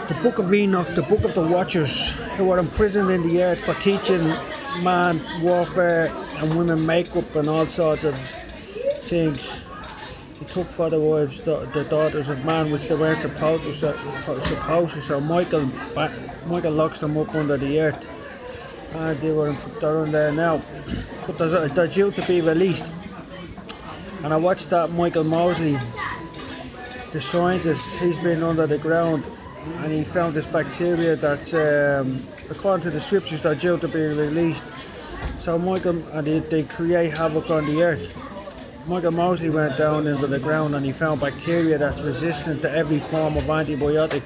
the Book of Enoch, the Book of the Watchers, who were imprisoned in the earth for teaching man warfare and women makeup and all sorts of things. He took for the wives the daughters of man, which they weren't supposed to. So Michael locks them up under the earth, and they're in there now. But they're due to be released. And I watched that Michael Mosley, the scientist. He's been under the ground, and he found this bacteria that's, according to the scriptures, they're due to be released. So Michael, and they create havoc on the earth. Michael Mosley went down into the ground and he found bacteria that's resistant to every form of antibiotic.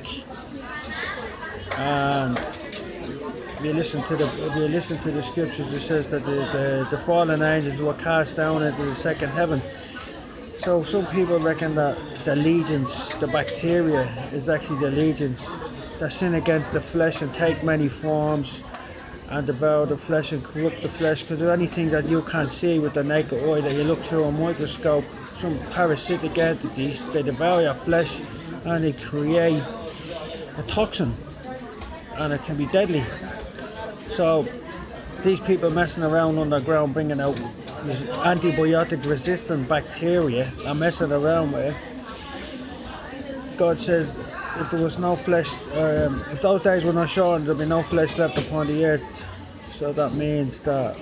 And if you listen to the scriptures, it says that the fallen angels were cast down into the second heaven. So some people reckon that the legions, the bacteria, is actually the legions that sin against the flesh and take many forms and devour the flesh and corrupt the flesh, because anything that you can't see with the naked eye, that you look through a microscope, some parasitic entities, they devour your flesh and they create a toxin, and it can be deadly. So these people messing around underground bringing out this antibiotic resistant bacteria and messing around with it. God says if there was no flesh, if those days were not shortened, there'd be no flesh left upon the earth. So that means that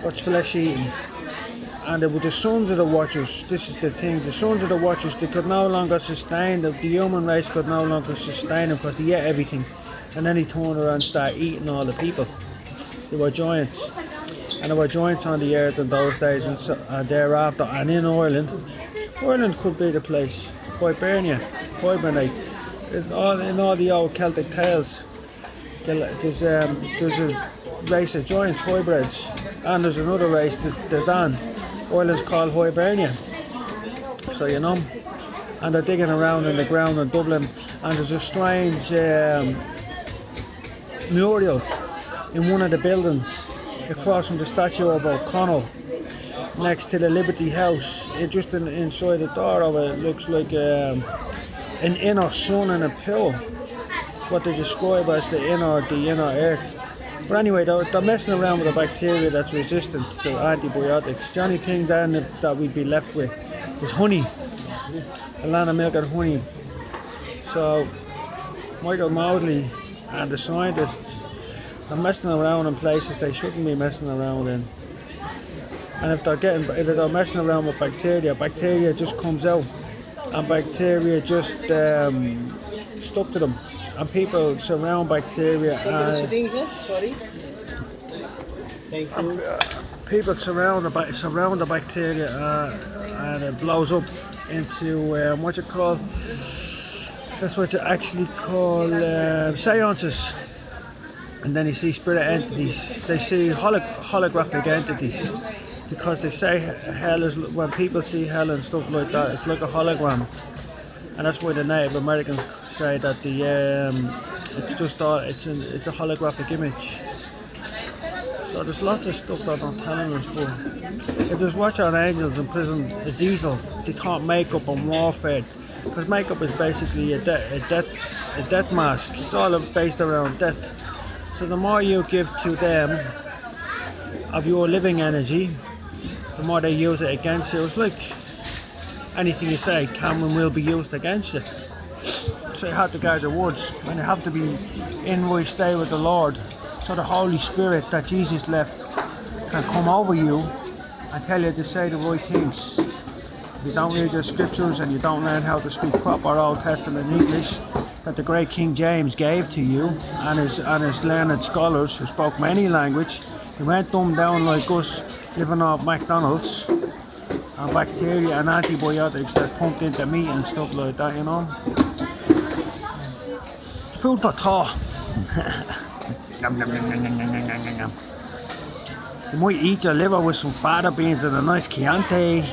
what's flesh eating? And with the sons of the Watchers, this is the thing, the sons of the Watchers, they could no longer sustain, the human race could no longer sustain them because they ate everything. And then he turned around and started eating all the people. They were giants. And there were giants on the earth in those days and thereafter. And in Ireland could be the place. Hibernate. In all the old Celtic tales, there's a race of giants, hybrids, and there's another race, the Dan. Ireland's called Hibernia. So you know, and they're digging around in the ground in Dublin, and there's a strange mural in one of the buildings across from the statue of O'Connell, next to the Liberty House. Just inside the door of it looks like an inner sun and a pill, what they describe as the inner earth. But anyway, they're messing around with a bacteria that's resistant to antibiotics. The only thing then that we'd be left with is honey, a land of milk and honey. So Michael Mosley and the scientists are messing around in places they shouldn't be messing around in. And if they're messing around with bacteria just comes out, and bacteria just stuck to them. And people surround bacteria. People surround the bacteria, and it blows up into what you call. That's what you actually call seances. And then you see spirit entities. They see holographic entities. Because they say hell is, when people see hell and stuff like that, it's like a hologram, and that's why the Native Americans say that it's a holographic image. So there's lots of stuff that they're telling us, but if there's watching angels in prison, it's easy. They can't make up on warfare, because makeup is basically a death mask. It's all based around death. So the more you give to them of your living energy, the more they use it against you. It's like anything you say can and will be used against you. So you have to guard your words, and you have to be in right state with the Lord, so the Holy Spirit that Jesus left can come over you and tell you to say the right things. If you don't read your scriptures and you don't learn how to speak proper Old Testament English that the great King James gave to you, and his learned scholars who spoke many languages, they weren't dumbed down like us living off McDonald's and bacteria and antibiotics that's pumped into meat and stuff like that, you know. Food for thought. You might eat your liver with some fava beans and a nice Chianti.